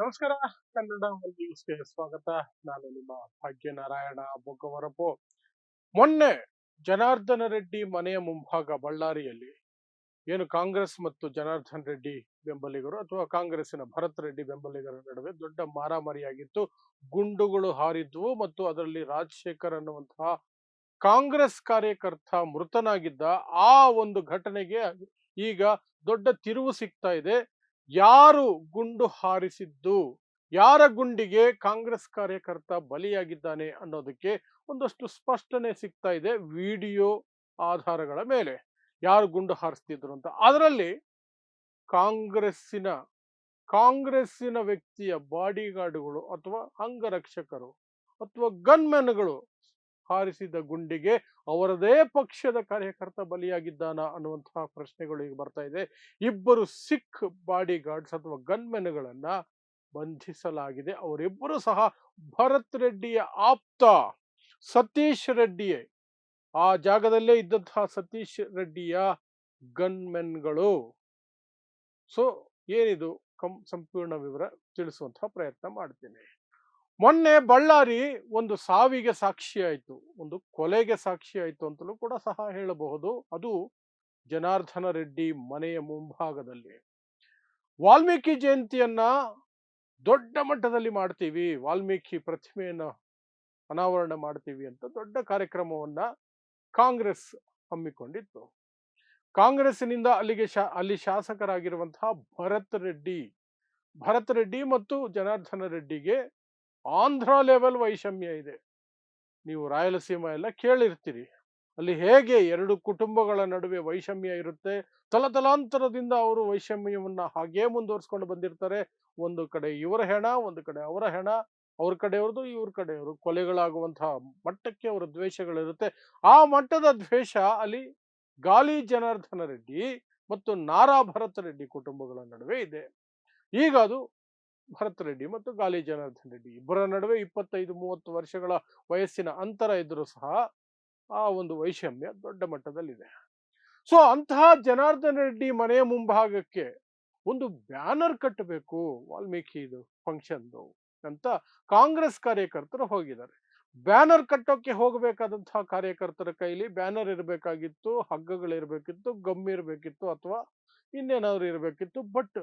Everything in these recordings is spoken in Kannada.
ನಮಸ್ಕಾರ. ಕನ್ನಡ ನ್ಯೂಸ್ಗೆ ಸ್ವಾಗತ. ನಾನು ನಿಮ್ಮ ಭಾಗ್ಯನಾರಾಯಣ ಬೊಗ್ಗವರಪು. ಮೊನ್ನೆ ಜನಾರ್ದನ ರೆಡ್ಡಿ ಮನೆಯ ಮುಂಭಾಗ ಬಳ್ಳಾರಿಯಲ್ಲಿ ಏನು ಕಾಂಗ್ರೆಸ್ ಮತ್ತು ಜನಾರ್ದನ್ ರೆಡ್ಡಿ ಬೆಂಬಲಿಗರು ಅಥವಾ ಕಾಂಗ್ರೆಸ್ಸಿನ ಭರತ್ ರೆಡ್ಡಿ ಬೆಂಬಲಿಗರ ನಡುವೆ ದೊಡ್ಡ ಮಾರಾಮಾರಿಯಾಗಿತ್ತು. ಗುಂಡುಗಳು ಹಾರಿದ್ವು ಮತ್ತು ಅದರಲ್ಲಿ ರಾಜಶೇಖರ್ ಅನ್ನುವಂತಹ ಕಾಂಗ್ರೆಸ್ ಕಾರ್ಯಕರ್ತ ಮೃತನಾಗಿದ್ದ. ಆ ಒಂದು ಘಟನೆಗೆ ಈಗ ದೊಡ್ಡ ತಿರುವು ಸಿಗ್ತಾ ಇದೆ. ಯಾರು ಗುಂಡು ಹಾರಿಸಿದ್ದು, ಯಾರ ಗುಂಡಿಗೆ ಕಾಂಗ್ರೆಸ್ ಕಾರ್ಯಕರ್ತ ಬಲಿಯಾಗಿದ್ದಾನೆ ಅನ್ನೋದಕ್ಕೆ ಒಂದಷ್ಟು ಸ್ಪಷ್ಟನೆ ಸಿಗ್ತಾ ಇದೆ ವಿಡಿಯೋ ಆಧಾರಗಳ ಮೇಲೆ. ಯಾರು ಗುಂಡು ಹಾರಿಸ್ತಿದ್ರು ಅಂತ ಅದರಲ್ಲಿ ಕಾಂಗ್ರೆಸ್ಸಿನ ಕಾಂಗ್ರೆಸ್ಸಿನ ವ್ಯಕ್ತಿಯ ಬಾಡಿಗಾರ್ಡ್ಗಳು ಅಥವಾ ಅಂಗರಕ್ಷಕರು ಅಥವಾ ಗನ್ಮೆನ್ಗಳು ಹಾರಿಸಿದ ಗುಂಡಿಗೆ ಅವರದೇ ಪಕ್ಷದ ಕಾರ್ಯಕರ್ತ ಬಲಿಯಾಗಿದ್ದಾನ ಅನ್ನುವಂತಹ ಪ್ರಶ್ನೆಗಳು ಈಗ ಬರ್ತಾ ಇದೆ. ಇಬ್ಬರು ಸಿಖ್ ಬಾಡಿಗಾರ್ಡ್ಸ್ ಅಥವಾ ಗನ್ಮೆನ್ಗಳನ್ನ ಬಂಧಿಸಲಾಗಿದೆ. ಅವರಿಬ್ಬರು ಸಹ ಭರತ್ ರೆಡ್ಡಿಯ ಆಪ್ತ ಸತೀಶ್ ರೆಡ್ಡಿಯೇ. ಆ ಜಾಗದಲ್ಲೇ ಇದ್ದಂತಹ ಸತೀಶ್ ರೆಡ್ಡಿಯ ಗನ್ಮೆನ್ಗಳು. ಸೊ ಏನಿದು ಸಂಪೂರ್ಣ ವಿವರ ತಿಳಿಸುವಂತಹ ಪ್ರಯತ್ನ ಮಾಡ್ತೀನಿ. ಮೊನ್ನೆ ಬಳ್ಳಾರಿ ಒಂದು ಸಾವಿಗೆ ಸಾಕ್ಷಿ ಆಯಿತು, ಒಂದು ಕೊಲೆಗೆ ಸಾಕ್ಷಿ ಆಯಿತು ಅಂತಲೂ ಕೂಡ ಸಹ ಹೇಳಬಹುದು. ಅದು ಜನಾರ್ದನ ರೆಡ್ಡಿ ಮನೆಯ ಮುಂಭಾಗದಲ್ಲಿ. ವಾಲ್ಮೀಕಿ ಜಯಂತಿಯನ್ನ ದೊಡ್ಡ ಮಟ್ಟದಲ್ಲಿ ಮಾಡ್ತೀವಿ, ವಾಲ್ಮೀಕಿ ಪ್ರತಿಮೆಯನ್ನ ಅನಾವರಣ ಮಾಡ್ತೀವಿ ಅಂತ ದೊಡ್ಡ ಕಾರ್ಯಕ್ರಮವನ್ನ ಕಾಂಗ್ರೆಸ್ ಹಮ್ಮಿಕೊಂಡಿತ್ತು. ಕಾಂಗ್ರೆಸ್ಸಿನಿಂದ ಅಲ್ಲಿ ಶಾಸಕರಾಗಿರುವಂತಹ ಭರತ್ ರೆಡ್ಡಿ ಮತ್ತು ಜನಾರ್ದನ ರೆಡ್ಡಿಗೆ ಆಂಧ್ರ ಲೆವೆಲ್ ವೈಷಮ್ಯ ಇದೆ. ನೀವು ರಾಯಲಸೀಮಾ ಎಲ್ಲ ಕೇಳಿರ್ತೀರಿ. ಅಲ್ಲಿ ಹೇಗೆ ಎರಡು ಕುಟುಂಬಗಳ ನಡುವೆ ವೈಷಮ್ಯ ಇರುತ್ತೆ. ತಲತಲಾಂತರದಿಂದ ಅವರು ವೈಷಮ್ಯವನ್ನ ಹಾಗೇ ಮುಂದುವರಿಸ್ಕೊಂಡು ಬಂದಿರ್ತಾರೆ. ಒಂದು ಕಡೆ ಇವರ ಹೆಣ, ಒಂದು ಕಡೆ ಅವರ ಹೆಣ, ಅವ್ರ ಕಡೆಯವ್ರದ್ದು ಇವ್ರ ಕಡೆಯವರು ಕೊಲೆಗಳಾಗುವಂತಹ ಮಟ್ಟಕ್ಕೆ ಅವರ ದ್ವೇಷಗಳಿರುತ್ತೆ. ಆ ಮಟ್ಟದ ದ್ವೇಷ ಅಲ್ಲಿ ಗಾಲಿ ಜನಾರ್ದನ ರೆಡ್ಡಿ ಮತ್ತು ನಾರಾ ಭರತ್ ರೆಡ್ಡಿ ಕುಟುಂಬಗಳ ನಡುವೆ ಇದೆ. ಈಗ ಅದು ಭರತ್ ರೆಡ್ಡಿ ಮತ್ತು ಗಾಲಿ ಜನಾರ್ದನ್ ರೆಡ್ಡಿ ಇಬ್ಬರ ನಡುವೆ 25-30 ವರ್ಷಗಳ ವಯಸ್ಸಿನ ಅಂತರ ಇದ್ರೂ ಸಹ ಆ ಒಂದು ವೈಷಮ್ಯ ದೊಡ್ಡ ಮಟ್ಟದಲ್ಲಿದೆ. ಸೊ ಅಂತಹ ಜನಾರ್ದನ್ ರೆಡ್ಡಿ ಮನೆಯ ಮುಂಭಾಗಕ್ಕೆ ಒಂದು ಬ್ಯಾನರ್ ಕಟ್ಟಬೇಕು ವಾಲ್ಮೀಕಿ ಫಂಕ್ಷನ್ದು ಅಂತ ಕಾಂಗ್ರೆಸ್ ಕಾರ್ಯಕರ್ತರು ಹೋಗಿದ್ದಾರೆ. ಬ್ಯಾನರ್ ಕಟ್ಟೋಕೆ ಹೋಗಬೇಕಾದಂತಹ ಕಾರ್ಯಕರ್ತರ ಕೈಲಿ ಬ್ಯಾನರ್ ಇರಬೇಕಾಗಿತ್ತು, ಹಗ್ಗಗಳಿರ್ಬೇಕಿತ್ತು, ಗಮ್ ಇರಬೇಕಿತ್ತು ಅಥವಾ ಇನ್ನೇನಾದ್ರು ಇರಬೇಕಿತ್ತು. ಬಟ್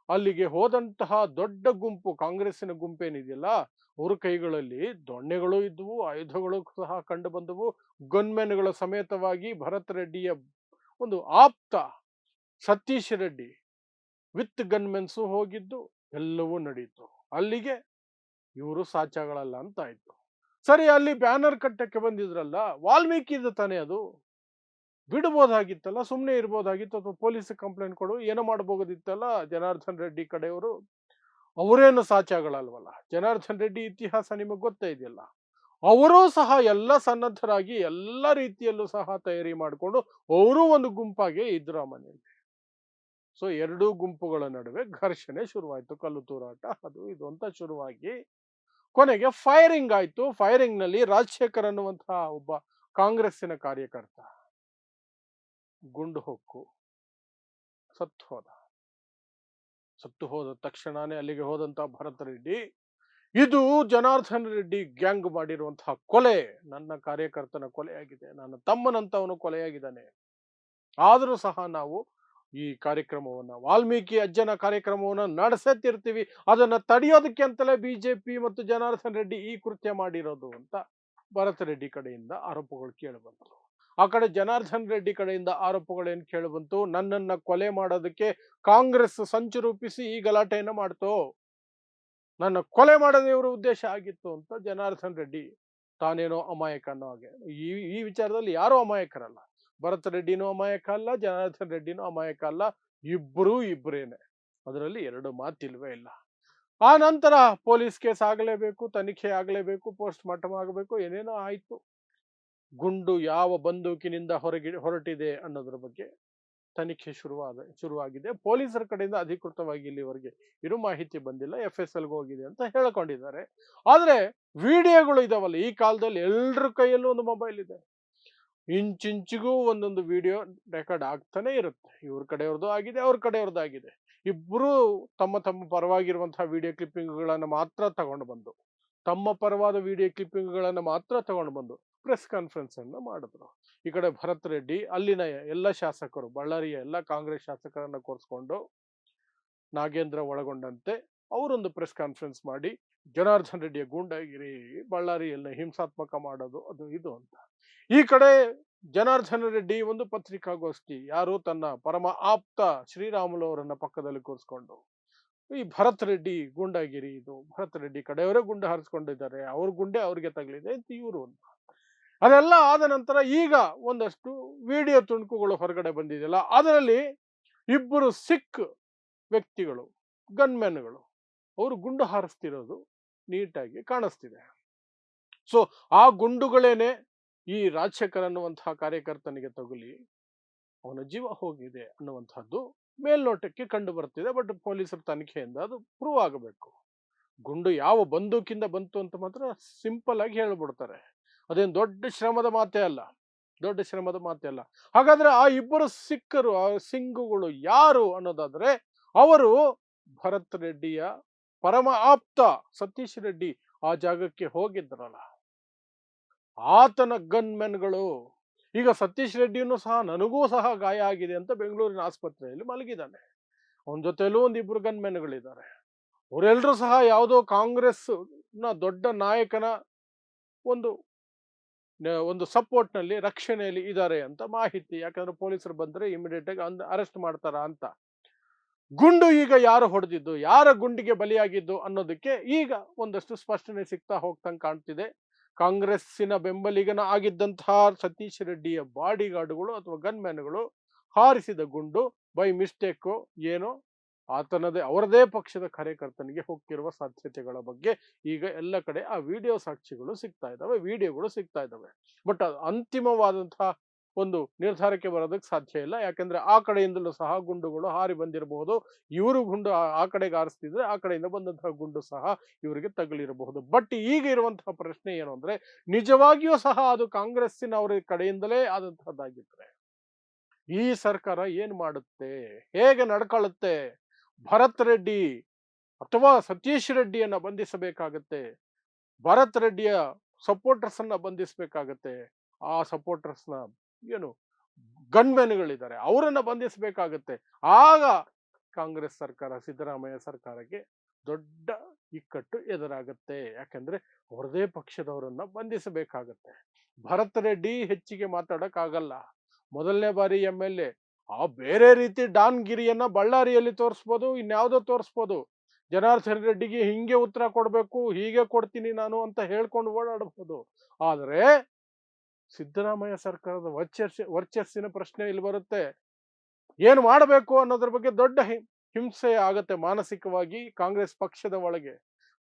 ಅಲ್ಲಿಗೆ ಹೋದಂತಹ ದೊಡ್ಡ ಗುಂಪು, ಕಾಂಗ್ರೆಸ್ಸಿನ ಗುಂಪೇನಿದೆಯಲ್ಲ, ಅವ್ರ ಕೈಗಳಲ್ಲಿ ದೊಣ್ಣೆಗಳು ಇದ್ವು, ಆಯುಧಗಳು ಸಹ ಕಂಡು ಬಂದವು. ಗನ್ಮೆನ್ಗಳ ಸಮೇತವಾಗಿ ಭರತ್ ರೆಡ್ಡಿಯ ಒಂದು ಆಪ್ತ ಸತೀಶ್ ರೆಡ್ಡಿ ವಿತ್ ಗನ್ಮೆನ್ಸು ಹೋಗಿದ್ದು ಎಲ್ಲವೂ ನಡೀತು. ಅಲ್ಲಿಗೆ ಇವರು ಸಾಚಾಗಳಲ್ಲ ಅಂತ ಆಯ್ತು. ಸರಿ, ಅಲ್ಲಿ ಬ್ಯಾನರ್ ಕಟ್ಟಕ್ಕೆ ಬಂದಿದ್ರಲ್ಲ, ವಾಲ್ಮೀಕಿದು ತಾನೇ ಅದು, ಬಿಡ್ಬೋದಾಗಿತ್ತಲ್ಲ, ಸುಮ್ಮನೆ ಇರ್ಬೋದಾಗಿತ್ತು, ಅಥವಾ ಪೊಲೀಸ್ ಕಂಪ್ಲೇಂಟ್ ಕೊಡು ಏನೋ ಮಾಡಬಹುದಿತ್ತಲ್ಲ ಜನಾರ್ದನ್ ರೆಡ್ಡಿ ಕಡೆಯವರು. ಅವರೇನು ಸಾಚಾಗಳಲ್ವಲ್ಲ. ಜನಾರ್ದನ್ ರೆಡ್ಡಿ ಇತಿಹಾಸ ನಿಮಗೆ ಗೊತ್ತೇ ಇದೆಯಲ್ಲ. ಅವರೂ ಸಹ ಎಲ್ಲ ಸನ್ನದ್ಧರಾಗಿ ಎಲ್ಲ ರೀತಿಯಲ್ಲೂ ಸಹ ತಯಾರಿ ಮಾಡಿಕೊಂಡು ಅವರೂ ಒಂದು ಗುಂಪಾಗೆ ಇದ್ರು ಆ ಮನೆಯಲ್ಲಿ. ಸೊ ಎರಡೂ ಗುಂಪುಗಳ ನಡುವೆ ಘರ್ಷಣೆ ಶುರುವಾಯಿತು, ಕಲ್ಲು ತೂರಾಟ ಅದು ಇದು ಅಂತ ಶುರುವಾಗಿ ಕೊನೆಗೆ ಫೈರಿಂಗ್ ಆಯ್ತು. ಫೈರಿಂಗ್ ನಲ್ಲಿ ರಾಜಶೇಖರ್ ಅನ್ನುವಂತಹ ಒಬ್ಬ ಕಾಂಗ್ರೆಸ್ಸಿನ ಕಾರ್ಯಕರ್ತ ಗುಂಡು ಹೊಕ್ಕು ಸತ್ತು ಹೋದ ತಕ್ಷಣನೇ ಅಲ್ಲಿಗೆ ಹೋದಂತಹ ಭರತ್ ರೆಡ್ಡಿ, ಇದು ಜನಾರ್ದನ್ ರೆಡ್ಡಿ ಗ್ಯಾಂಗ್ ಮಾಡಿರುವಂತಹ ಕೊಲೆ, ನನ್ನ ಕಾರ್ಯಕರ್ತನ ಕೊಲೆಯಾಗಿದೆ, ನನ್ನ ತಮ್ಮನಂತವನು ಕೊಲೆಯಾಗಿದ್ದಾನೆ. ಆದರೂ ಸಹ ನಾವು ಈ ಕಾರ್ಯಕ್ರಮವನ್ನ, ವಾಲ್ಮೀಕಿ ಅಜ್ಜನ ಕಾರ್ಯಕ್ರಮವನ್ನ ನಡೆಸುತ್ತಿರ್ತೀವಿ, ಅದನ್ನ ತಡೆಯೋದಕ್ಕೆ ಅಂತಲೇ ಬಿಜೆಪಿ ಮತ್ತು ಜನಾರ್ದನ್ ರೆಡ್ಡಿ ಈ ಕೃತ್ಯ ಮಾಡಿರೋದು ಅಂತ ಭರತ್ ರೆಡ್ಡಿ ಕಡೆಯಿಂದ ಆರೋಪಗಳು ಕೇಳಿಬಂತು. ಆ ಕಡೆ ಜನಾರ್ದನ್ ರೆಡ್ಡಿ ಕಡೆಯಿಂದ ಆರೋಪಗಳೇನು ಕೇಳಿಬಂತು, ನನ್ನನ್ನ ಕೊಲೆ ಮಾಡೋದಕ್ಕೆ ಕಾಂಗ್ರೆಸ್ ಸಂಚು ರೂಪಿಸಿ ಈ ಗಲಾಟೆಯನ್ನ ಮಾಡ್ತು, ನನ್ನ ಕೊಲೆ ಮಾಡೋದೇ ಇವರ ಉದ್ದೇಶ ಆಗಿತ್ತು ಅಂತ ಜನಾರ್ದನ್ ರೆಡ್ಡಿ ತಾನೇನೋ ಅಮಾಯಕ ಅನ್ನೋ ಹಾಗೆ. ಈ ವಿಚಾರದಲ್ಲಿ ಯಾರೂ ಅಮಾಯಕರಲ್ಲ. ಭರತ್ ರೆಡ್ಡಿನೂ ಅಮಾಯಕ ಅಲ್ಲ, ಜನಾರ್ದನ್ ರೆಡ್ಡಿನೂ ಅಮಾಯಕ ಅಲ್ಲ. ಇಬ್ಬರೇನೆ, ಅದರಲ್ಲಿ ಎರಡು ಮಾತಿಲ್ವೇ ಇಲ್ಲ. ಆ ನಂತರ ಪೊಲೀಸ್ ಕೇಸ್ ಆಗಲೇಬೇಕು, ತನಿಖೆ ಆಗಲೇಬೇಕು, ಪೋಸ್ಟ್ ಮಾರ್ಟಮ್ ಆಗಬೇಕು, ಏನೇನೋ ಆಯ್ತು. ಗುಂಡು ಯಾವ ಬಂದೂಕಿನಿಂದ ಹೊರಟಿದೆ ಅನ್ನೋದ್ರ ಬಗ್ಗೆ ತನಿಖೆ ಶುರುವಾಗಿದೆ. ಪೊಲೀಸರ ಕಡೆಯಿಂದ ಅಧಿಕೃತವಾಗಿ ಇಲ್ಲಿವರೆಗೆ ಇರು ಮಾಹಿತಿ ಬಂದಿಲ್ಲ. FSL ಹೋಗಿದೆ ಅಂತ ಹೇಳ್ಕೊಂಡಿದ್ದಾರೆ. ಆದ್ರೆ ವಿಡಿಯೋಗಳು ಇದಾವಲ್ಲ, ಈ ಕಾಲದಲ್ಲಿ ಎಲ್ಲರ ಕೈಯಲ್ಲೂ ಒಂದು ಮೊಬೈಲ್ ಇದೆ. ಇಂಚಿಂಚಿಗೂ ಒಂದೊಂದು ವಿಡಿಯೋ ರೆಕಾರ್ಡ್ ಆಗ್ತಾನೆ ಇರುತ್ತೆ. ಇವ್ರ ಕಡೆಯವ್ರದ್ದು ಆಗಿದೆ, ಅವ್ರ ಕಡೆಯವ್ರದ್ದು ಆಗಿದೆ. ಇಬ್ಬರು ತಮ್ಮ ತಮ್ಮ ಪರವಾಗಿರುವಂತಹ ವಿಡಿಯೋ ಕ್ಲಿಪ್ಪಿಂಗ್ಗಳನ್ನು ಮಾತ್ರ ತಗೊಂಡು ಬಂದು, ತಮ್ಮ ಪರವಾದ ವಿಡಿಯೋ ಕ್ಲಿಪ್ಪಿಂಗ್ಗಳನ್ನು ಮಾತ್ರ ತಗೊಂಡು ಬಂದು ಪ್ರೆಸ್ ಕಾನ್ಫರೆನ್ಸ್ ಅನ್ನು ಮಾಡಿದ್ರು. ಈ ಕಡೆ ಭರತ್ ರೆಡ್ಡಿ ಅಲ್ಲಿನ ಎಲ್ಲ ಶಾಸಕರು, ಬಳ್ಳಾರಿಯ ಎಲ್ಲ ಕಾಂಗ್ರೆಸ್ ಶಾಸಕರನ್ನ ಕೂರಿಸ್ಕೊಂಡು, ನಾಗೇಂದ್ರ ಒಳಗೊಂಡಂತೆ ಅವರೊಂದು ಪ್ರೆಸ್ ಕಾನ್ಫರೆನ್ಸ್ ಮಾಡಿ ಜನಾರ್ದನ್ ರೆಡ್ಡಿಯ ಗೂಂಡಾಗಿರಿ, ಬಳ್ಳಾರಿಯಲ್ಲಿ ಹಿಂಸಾತ್ಮಕ ಮಾಡೋದು ಅದು ಇದು ಅಂತ. ಈ ಕಡೆ ಜನಾರ್ದನ ರೆಡ್ಡಿ ಒಂದು ಪತ್ರಿಕಾಗೋಷ್ಠಿ, ಯಾರು ತನ್ನ ಪರಮ ಆಪ್ತ ಶ್ರೀರಾಮುಲು ಅವರನ್ನ ಪಕ್ಕದಲ್ಲಿ ಕೂರಿಸ್ಕೊಂಡು, ಈ ಭರತ್ ರೆಡ್ಡಿ ಗೂಂಡಾಗಿರಿ, ಇದು ಭರತ್ ರೆಡ್ಡಿ ಕಡೆಯವರೇ ಗುಂಡು ಹಾರಿಸ್ಕೊಂಡಿದ್ದಾರೆ, ಅವ್ರ ಗುಂಡೆ ಅವ್ರಿಗೆ ತಗಲಿದೆ ಅಂತ ಇವರು ಅಂತ. ಅದೆಲ್ಲ ಆದ ನಂತರ ಈಗ ಒಂದಷ್ಟು ವಿಡಿಯೋ ತುಣುಕುಗಳು ಹೊರಗಡೆ ಬಂದಿದೆಯಲ್ಲ, ಅದರಲ್ಲಿ ಇಬ್ಬರು ಸಿಖ್ ವ್ಯಕ್ತಿಗಳು, ಗನ್ಮೆನ್ಗಳು, ಅವರು ಗುಂಡು ಹಾರಿಸ್ತಿರೋದು ನೀಟಾಗಿ ಕಾಣಿಸ್ತಿದೆ. ಸೊ ಆ ಗುಂಡುಗಳೇನೆ ಈ ರಾಜಶೇಖರ್ ಅನ್ನುವಂತಹ ಕಾರ್ಯಕರ್ತನಿಗೆ ತಗುಲಿ ಅವನ ಜೀವ ಹೋಗಿದೆ ಅನ್ನುವಂಥದ್ದು ಮೇಲ್ನೋಟಕ್ಕೆ ಕಂಡು ಬರ್ತಿದೆ. ಬಟ್ ಪೊಲೀಸರ ತನಿಖೆಯಿಂದ ಅದು ಪ್ರೂವ್ ಆಗಬೇಕು. ಗುಂಡು ಯಾವ ಬಂದೂಕಿಂದ ಬಂತು ಅಂತ ಮಾತ್ರ ಸಿಂಪಲ್ ಆಗಿ ಹೇಳ್ಬಿಡ್ತಾರೆ. ಅದೇನು ದೊಡ್ಡ ಶ್ರಮದ ಮಾತೇ ಅಲ್ಲ, ದೊಡ್ಡ ಶ್ರಮದ ಮಾತೇ ಅಲ್ಲ. ಹಾಗಾದ್ರೆ ಆ ಇಬ್ಬರು ಸಿಖ್ಖರು, ಆ ಸಿಂಗುಗಳು ಯಾರು ಅನ್ನೋದಾದ್ರೆ, ಅವರು ಭರತ್ ರೆಡ್ಡಿಯ ಪರಮ ಆಪ್ತ ಸತೀಶ್ ರೆಡ್ಡಿ ಆ ಜಾಗಕ್ಕೆ ಹೋಗಿದ್ರಲ್ಲ, ಆತನ ಗನ್ಮೆನ್ಗಳು. ಈಗ ಸತೀಶ್ ರೆಡ್ಡಿಯನ್ನು ಸಹ, ನನಗೂ ಸಹ ಗಾಯ ಆಗಿದೆ ಅಂತ ಬೆಂಗಳೂರಿನ ಆಸ್ಪತ್ರೆಯಲ್ಲಿ ಮಲಗಿದ್ದಾನೆ. ಅವನ ಜೊತೆಲೂ ಒಂದಿಬ್ರು ಗನ್ಮೆನ್ಗಳಿದ್ದಾರೆ. ಅವರೆಲ್ಲರೂ ಸಹ ಯಾವುದೋ ಕಾಂಗ್ರೆಸ್ ನ ದೊಡ್ಡ ನಾಯಕನ ಒಂದು ಒಂದು ಸಪೋರ್ಟ್ ನಲ್ಲಿ, ರಕ್ಷಣೆಯಲ್ಲಿ ಇದ್ದಾರೆ ಅಂತ ಮಾಹಿತಿ. ಯಾಕಂದ್ರೆ ಪೊಲೀಸರು ಬಂದ್ರೆ ಇಮಿಡಿಯೇಟ್ ಆಗಿ ಅರೆಸ್ಟ್ ಮಾಡ್ತಾರ ಅಂತ. ಗುಂಡು ಈಗ ಯಾರು ಹೊಡೆದಿದ್ದು, ಯಾರ ಗುಂಡಿಗೆ ಬಲಿಯಾಗಿದ್ದು ಅನ್ನೋದಕ್ಕೆ ಈಗ ಒಂದಷ್ಟು ಸ್ಪಷ್ಟನೆ ಸಿಗ್ತಾ ಹೋಗ್ತಂಗೆ ಕಾಣ್ತಿದೆ. ಕಾಂಗ್ರೆಸ್ಸಿನ ಬೆಂಬಲಿಗನ ಆಗಿದ್ದಂತಹ ಸತೀಶ್ ರೆಡ್ಡಿಯ ಬಾಡಿಗಾರ್ಡ್ಗಳು ಅಥವಾ ಗನ್ಮ್ಯಾನ್ಗಳು ಹಾರಿಸಿದ ಗುಂಡು ಬೈ ಮಿಸ್ಟೇಕ್ ಏನೋ ಆತನದೇ ಅವರದೇ ಪಕ್ಷದ ಕಾರ್ಯಕರ್ತನಿಗೆ ಹೋಗ್ತಿರುವ ಸಾಧ್ಯತೆಗಳ ಬಗ್ಗೆ ಈಗ ಎಲ್ಲ ಕಡೆ ಆ ವಿಡಿಯೋ ಸಾಕ್ಷಿಗಳು ಸಿಗ್ತಾ ಇದ್ದಾವೆ, ವಿಡಿಯೋಗಳು ಸಿಗ್ತಾ ಇದ್ದಾವೆ. ಬಟ್ ಅಂತಿಮವಾದಂತಹ ಒಂದು ನಿರ್ಧಾರಕ್ಕೆ ಬರೋದಕ್ಕೆ ಸಾಧ್ಯ ಇಲ್ಲ. ಯಾಕಂದ್ರೆ ಆ ಕಡೆಯಿಂದಲೂ ಸಹ ಗುಂಡುಗಳು ಹಾರಿ ಬಂದಿರಬಹುದು. ಇವರು ಗುಂಡು ಆ ಕಡೆಗೆ ಹಾರಿಸ್ತಿದ್ರೆ ಆ ಕಡೆಯಿಂದ ಬಂದಂತಹ ಗುಂಡು ಸಹ ಇವರಿಗೆ ತಗುಲಿರಬಹುದು. ಬಟ್ ಈಗ ಇರುವಂತಹ ಪ್ರಶ್ನೆ ಏನು ಅಂದ್ರೆ, ನಿಜವಾಗಿಯೂ ಸಹ ಅದು ಕಾಂಗ್ರೆಸ್ಸಿನವರ ಕಡೆಯಿಂದಲೇ ಆದಂತಹದ್ದಾಗಿದ್ರೆ ಈ ಸರ್ಕಾರ ಏನ್ ಮಾಡುತ್ತೆ, ಹೇಗೆ ನಡ್ಕೊಳ್ಳುತ್ತೆ? ಭರತ್ ರೆಡ್ಡಿ ಅಥವಾ ಸತೀಶ್ ರೆಡ್ಡಿಯನ್ನ ಬಂಧಿಸಬೇಕಾಗತ್ತೆ, ಭರತ್ ರೆಡ್ಡಿಯ ಸಪೋರ್ಟರ್ಸ್ ಅನ್ನ ಬಂಧಿಸಬೇಕಾಗತ್ತೆ, ಆ ಸಪೋರ್ಟರ್ಸ್ನ ಏನು ಗನ್ಮೆನ್ಗಳಿದ್ದಾರೆ ಅವರನ್ನ ಬಂಧಿಸಬೇಕಾಗತ್ತೆ. ಆಗ ಕಾಂಗ್ರೆಸ್ ಸರ್ಕಾರ, ಸಿದ್ದರಾಮಯ್ಯ ಸರ್ಕಾರಕ್ಕೆ ದೊಡ್ಡ ಇಕ್ಕಟ್ಟು ಎದುರಾಗತ್ತೆ. ಯಾಕಂದ್ರೆ ಅವರದೇ ಪಕ್ಷದವರನ್ನ ಬಂಧಿಸಬೇಕಾಗತ್ತೆ. ಭರತ್ ರೆಡ್ಡಿ ಹೆಚ್ಚಿಗೆ ಮಾತಾಡಕ್ ಆಗಲ್ಲ. ಮೊದಲನೇ ಬಾರಿ MLA, ಆ ಬೇರೆ ರೀತಿ ಡಾನ್ ಗಿರಿಯನ್ನ ಬಳ್ಳಾರಿಯಲ್ಲಿ ತೋರಿಸ್ಬೋದು, ಇನ್ಯಾವುದೋ ತೋರಿಸ್ಬೋದು. ಜನಾರ್ದನ್ ರೆಡ್ಡಿಗೆ ಹಿಂಗೆ ಉತ್ತರ ಕೊಡ್ಬೇಕು, ಹೀಗೆ ಕೊಡ್ತೀನಿ ನಾನು ಅಂತ ಹೇಳ್ಕೊಂಡು ಓಡಾಡಬಹುದು. ಆದ್ರೆ ಸಿದ್ದರಾಮಯ್ಯ ಸರ್ಕಾರದ ವರ್ಚಸ್ಸಿನ ಪ್ರಶ್ನೆ ಇಲ್ಲಿ ಬರುತ್ತೆ. ಏನು ಮಾಡಬೇಕು ಅನ್ನೋದ್ರ ಬಗ್ಗೆ ದೊಡ್ಡ ಹಿಂಸೆ ಆಗತ್ತೆ ಮಾನಸಿಕವಾಗಿ. ಕಾಂಗ್ರೆಸ್ ಪಕ್ಷದ ಒಳಗೆ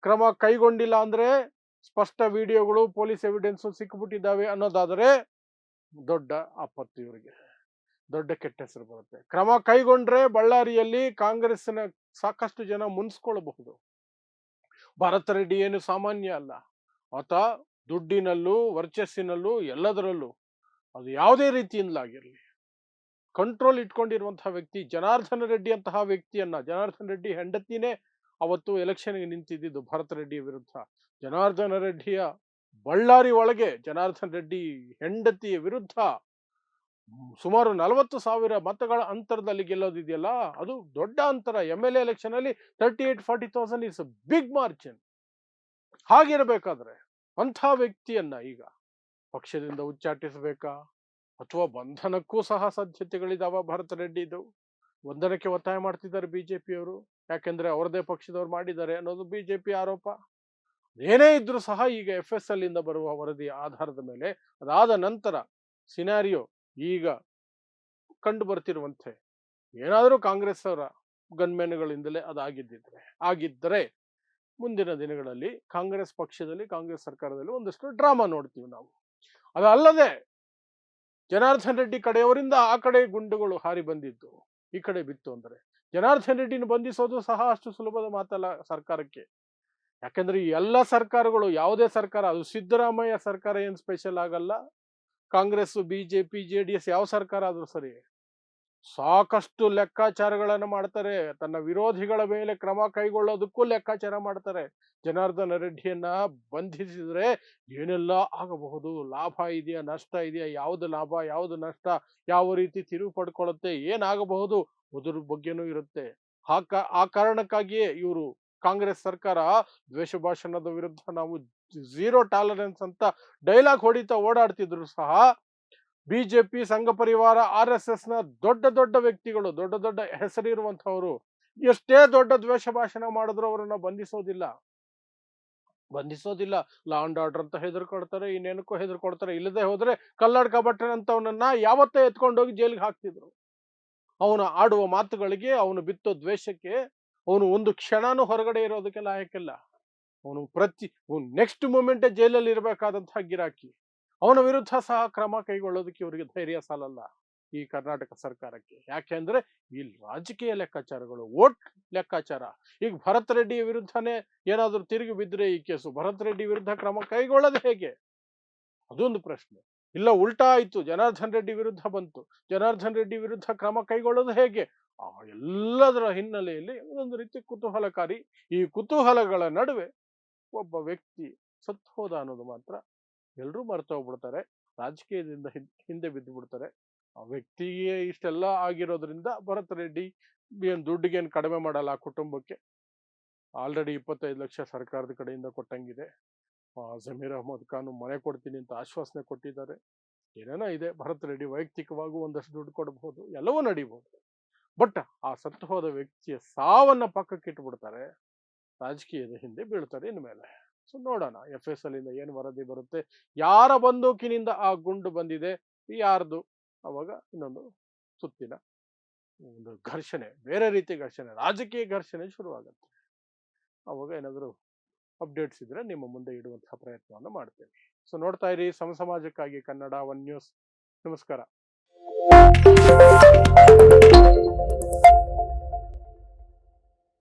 ಕ್ರಮ ಕೈಗೊಂಡಿಲ್ಲ ಅಂದ್ರೆ, ಸ್ಪಷ್ಟ ವಿಡಿಯೋಗಳು, ಪೊಲೀಸ್ ಎವಿಡೆನ್ಸ್ ಸಿಕ್ಬಿಟ್ಟಿದ್ದಾವೆ ಅನ್ನೋದಾದ್ರೆ ದೊಡ್ಡ ಆಪತ್ತು, ಇವರಿಗೆ ದೊಡ್ಡ ಕೆಟ್ಟ ಹೆಸರು ಬರುತ್ತೆ. ಕ್ರಮ ಕೈಗೊಂಡ್ರೆ ಬಳ್ಳಾರಿಯಲ್ಲಿ ಕಾಂಗ್ರೆಸ್ಸಿನ ಸಾಕಷ್ಟು ಜನ ಮುನ್ಸ್ಕೊಳ್ಬಹುದು. ಭರತ್ ರೆಡ್ಡಿ ಏನು ಸಾಮಾನ್ಯ ಅಲ್ಲ. ಆತ ದುಡ್ಡಿನಲ್ಲೂ ವರ್ಚಸ್ಸಿನಲ್ಲೂ ಎಲ್ಲದರಲ್ಲೂ ಅದು ಯಾವುದೇ ರೀತಿಯಿಂದಲಾಗಿರಲಿ ಕಂಟ್ರೋಲ್ ಇಟ್ಕೊಂಡಿರುವಂತಹ ವ್ಯಕ್ತಿ. ಜನಾರ್ದನ ರೆಡ್ಡಿ ಅಂತಹ ವ್ಯಕ್ತಿಯನ್ನ, ಜನಾರ್ದನ ರೆಡ್ಡಿ ಹೆಂಡತಿನೇ ಅವತ್ತು ಎಲೆಕ್ಷನ್ಗೆ ನಿಂತಿದ್ದು ಭರತ್ ರೆಡ್ಡಿ ವಿರುದ್ಧ. ಜನಾರ್ದನ ರೆಡ್ಡಿಯ ಬಳ್ಳಾರಿ ಒಳಗೆ ಜನಾರ್ದನ ರೆಡ್ಡಿ ಹೆಂಡತಿಯ ವಿರುದ್ಧ ಸುಮಾರು 40,000 ಮತಗಳ ಅಂತರದಲ್ಲಿ ಗೆಲ್ಲೋದಿದೆಯಲ್ಲ, ಅದು ದೊಡ್ಡ ಅಂತರ. MLA ಎಲೆಕ್ಷನ್ ಅಲ್ಲಿ 38-40,000 ಇಸ್ ಬಿಗ್ ಮಾರ್ಜಿನ್. ಹಾಗಿರಬೇಕಾದ್ರೆ ಅಂಥ ವ್ಯಕ್ತಿಯನ್ನ ಈಗ ಪಕ್ಷದಿಂದ ಉಚ್ಚಾಟಿಸಬೇಕಾ ಅಥವಾ ಬಂಧನಕ್ಕೂ ಸಹ ಸಾಧ್ಯತೆಗಳಿದಾವ? ಭರತ್ ರೆಡ್ಡಿದು ಬಂಧನಕ್ಕೆ ಒತ್ತಾಯ ಮಾಡ್ತಿದ್ದಾರೆ ಬಿಜೆಪಿಯವರು. ಯಾಕೆಂದ್ರೆ ಅವರದೇ ಪಕ್ಷದವ್ರು ಮಾಡಿದ್ದಾರೆ ಅನ್ನೋದು ಬಿಜೆಪಿ ಆರೋಪ. ಏನೇ ಇದ್ರೂ ಸಹ ಈಗ FSL ಇಂದ ಬರುವ ವರದಿಯ ಆಧಾರದ ಮೇಲೆ, ಅದಾದ ನಂತರ ಸಿನಾರಿಯೋ ಈಗ ಕಂಡು ಬರ್ತಿರುವಂತೆ ಏನಾದರೂ ಕಾಂಗ್ರೆಸ್ ಅವರ ಗನ್ಮೆನ್ಗಳಿಂದಲೇ ಆಗಿದ್ದರೆ ಮುಂದಿನ ದಿನಗಳಲ್ಲಿ ಕಾಂಗ್ರೆಸ್ ಪಕ್ಷದಲ್ಲಿ, ಕಾಂಗ್ರೆಸ್ ಸರ್ಕಾರದಲ್ಲಿ ಒಂದಷ್ಟು ಡ್ರಾಮಾ ನೋಡ್ತೀವಿ ನಾವು. ಅದಲ್ಲದೆ ಜನಾರ್ದನ್ ರೆಡ್ಡಿ ಕಡೆಯವರಿಂದ ಆ ಕಡೆ ಗುಂಡುಗಳು ಹಾರಿ ಬಂದಿದ್ದು ಈ ಕಡೆ ಬಿತ್ತು ಅಂದ್ರೆ ಜನಾರ್ದನ್ ರೆಡ್ಡಿನ ಬಂಧಿಸೋದು ಸಹ ಅಷ್ಟು ಸುಲಭದ ಮಾತಲ್ಲ ಸರ್ಕಾರಕ್ಕೆ. ಯಾಕಂದ್ರೆ ಈ ಎಲ್ಲ ಸರ್ಕಾರಗಳು, ಯಾವುದೇ ಸರ್ಕಾರ, ಅದು ಸಿದ್ದರಾಮಯ್ಯ ಸರ್ಕಾರ ಏನು ಸ್ಪೆಷಲ್ ಆಗಲ್ಲ, ಕಾಂಗ್ರೆಸ್, BJP, JDS ಯಾವ ಸರ್ಕಾರ ಆದ್ರೂ ಸರಿ, ಸಾಕಷ್ಟು ಲೆಕ್ಕಾಚಾರಗಳನ್ನು ಮಾಡ್ತಾರೆ. ತನ್ನ ವಿರೋಧಿಗಳ ಮೇಲೆ ಕ್ರಮ ಕೈಗೊಳ್ಳೋದಕ್ಕೂ ಲೆಕ್ಕಾಚಾರ ಮಾಡ್ತಾರೆ. ಜನಾರ್ದನ ರೆಡ್ಡಿಯನ್ನ ಬಂಧಿಸಿದ್ರೆ ಏನೆಲ್ಲ ಆಗಬಹುದು, ಲಾಭ ಇದೆಯಾ ನಷ್ಟ ಇದೆಯಾ, ಯಾವುದು ಲಾಭ ಯಾವುದು ನಷ್ಟ, ಯಾವ ರೀತಿ ತಿರುವು ಪಡ್ಕೊಳ್ಳುತ್ತೆ, ಏನಾಗಬಹುದು, ಅದ್ರ ಬಗ್ಗೆನೂ ಇರುತ್ತೆ. ಆ ಕಾರಣಕ್ಕಾಗಿಯೇ ಇವರು ಕಾಂಗ್ರೆಸ್ ಸರ್ಕಾರ ದ್ವೇಷ ಭಾಷಣದ ವಿರುದ್ಧ ನಾವು ಝೀರೋ ಟಾಲರೆನ್ಸ್ ಅಂತ ಡೈಲಾಗ್ ಹೊಡಿತಾ ಓಡಾಡ್ತಿದ್ರು ಸಹ ಬಿಜೆಪಿ, ಸಂಘ ಪರಿವಾರ, RSS ನ ದೊಡ್ಡ ದೊಡ್ಡ ವ್ಯಕ್ತಿಗಳು, ದೊಡ್ಡ ದೊಡ್ಡ ಹೆಸರಿರುವಂತಹವರು ಎಷ್ಟೇ ದೊಡ್ಡ ದ್ವೇಷ ಭಾಷಣ ಮಾಡಿದ್ರು ಅವರನ್ನ ಬಂಧಿಸೋದಿಲ್ಲ. ಲಾ ಅಂಡ್ ಆರ್ಡರ್ ಅಂತ ಹೆದರ್ಕೊಡ್ತಾರೆ, ಇನ್ನೇನಕ್ಕೂ ಹೆದರ್ಕೊಡ್ತಾರೆ. ಇಲ್ಲದೆ ಹೋದ್ರೆ ಕಲ್ಲಡ್ಕ ಭಟ್ಟನಂತವನನ್ನ ಯಾವತ್ತೇ ಎತ್ಕೊಂಡೋಗಿ ಜೈಲಿಗೆ ಹಾಕ್ತಿದ್ರು. ಅವನು ಆಡುವ ಮಾತುಗಳಿಗೆ, ಅವನು ಬಿತ್ತೋ ದ್ವೇಷಕ್ಕೆ ಅವನು ಒಂದು ಕ್ಷಣನೂ ಹೊರಗಡೆ ಇರೋದಕ್ಕೆ ಲಾಯಕ್ಕಿಲ್ಲ. ಅವನು ನೆಕ್ಸ್ಟ್ ಮೂಮೆಂಟೇ ಜೈಲಲ್ಲಿ ಇರಬೇಕಾದಂತಹ ಗಿರಾಕಿ. ಅವನ ವಿರುದ್ಧ ಸಹ ಕ್ರಮ ಕೈಗೊಳ್ಳೋದಕ್ಕೆ ಇವರಿಗೆ ಧೈರ್ಯ ಸಾಲಲ್ಲ ಈ ಕರ್ನಾಟಕ ಸರ್ಕಾರಕ್ಕೆ. ಯಾಕೆಂದ್ರೆ ಇಲ್ಲಿ ರಾಜಕೀಯ ಲೆಕ್ಕಾಚಾರಗಳು, ವೋಟ್ ಲೆಕ್ಕಾಚಾರ. ಈಗ ಭರತ್ ರೆಡ್ಡಿ ವಿರುದ್ಧನೇ ಏನಾದ್ರೂ ತಿರುಗಿ ಬಿದ್ದರೆ ಈ ಕೇಸು, ಭರತ್ ರೆಡ್ಡಿ ವಿರುದ್ಧ ಕ್ರಮ ಕೈಗೊಳ್ಳೋದು ಹೇಗೆ, ಅದೊಂದು ಪ್ರಶ್ನೆ. ಇಲ್ಲ ಉಲ್ಟಾ ಆಯ್ತು, ಜನಾರ್ದನ್ ರೆಡ್ಡಿ ವಿರುದ್ಧ ಬಂತು, ಜನಾರ್ದನ್ ರೆಡ್ಡಿ ವಿರುದ್ಧ ಕ್ರಮ ಕೈಗೊಳ್ಳೋದು ಹೇಗೆ, ಆ ಎಲ್ಲದರ ಹಿನ್ನೆಲೆಯಲ್ಲಿ ಒಂದು ರೀತಿ ಕುತೂಹಲಕಾರಿ. ಈ ಕುತೂಹಲಗಳ ನಡುವೆ ಒಬ್ಬ ವ್ಯಕ್ತಿ ಸತ್ತು ಹೋದ ಅನ್ನೋದು ಮಾತ್ರ ಎಲ್ಲರೂ ಮರ್ತೋಗ್ಬಿಡ್ತಾರೆ. ರಾಜಕೀಯದಿಂದ ಹಿಂದೆ ಬಿದ್ದು ಬಿಡ್ತಾರೆ. ಆ ವ್ಯಕ್ತಿಗೆ ಇಷ್ಟೆಲ್ಲ ಆಗಿರೋದ್ರಿಂದ ಭರತ್ ರೆಡ್ಡಿ ಏನ್ ದುಡ್ಡಿಗೇನು ಕಡಿಮೆ ಮಾಡಲ್ಲ ಆ ಕುಟುಂಬಕ್ಕೆ. ಆಲ್ರೆಡಿ 25 ಲಕ್ಷ ಸರ್ಕಾರದ ಕಡೆಯಿಂದ ಕೊಟ್ಟಂಗಿದೆ. ಜಮೀರ್ ಅಹಮದ್ ಖಾನ್ ಮನೆ ಕೊಡ್ತೀನಿ ಅಂತ ಆಶ್ವಾಸನೆ ಕೊಟ್ಟಿದ್ದಾರೆ. ಏನೇನೋ ಇದೆ. ಭರತ್ ರೆಡ್ಡಿ ವೈಯಕ್ತಿಕವಾಗೂ ಒಂದಷ್ಟು ದುಡ್ಡು ಕೊಡಬಹುದು, ಎಲ್ಲವೂ ನಡೀಬಹುದು. ಬಟ್ ಆ ಸತ್ತು ಹೋದ ವ್ಯಕ್ತಿಯ ಸಾವನ್ನ ಪಕ್ಕಕ್ಕೆ ಇಟ್ಬಿಡ್ತಾರೆ, ರಾಜಕೀಯದ ಹಿಂದೆ ಬೀಳ್ತಾರೆ ಇನ್ಮೇಲೆ. ಸೊ ನೋಡೋಣ FSL ಇಂದ ಏನು ವರದಿ ಬರುತ್ತೆ, ಯಾರ ಬಂದೂಕಿನಿಂದ ಆ ಗುಂಡು ಬಂದಿದೆ, ಯಾರ್ದು, ಅವಾಗ ಇನ್ನೊಂದು ಸುತ್ತಿನ ಒಂದು ಘರ್ಷಣೆ, ಬೇರೆ ರೀತಿ ಘರ್ಷಣೆ, ರಾಜಕೀಯ ಘರ್ಷಣೆ ಶುರುವಾಗುತ್ತೆ. ಅವಾಗ ಏನಾದರೂ ಅಪ್ಡೇಟ್ಸ್ ಇದ್ರೆ ನಿಮ್ಮ ಮುಂದೆ ಇಡುವಂತಹ ಪ್ರಯತ್ನವನ್ನು ಮಾಡ್ತೇವೆ. ಸೊ ನೋಡ್ತಾ ಇರಿ ಸಮಾಜಕ್ಕಾಗಿ ಕನ್ನಡ 1 ನ್ಯೂಸ್. ನಮಸ್ಕಾರ.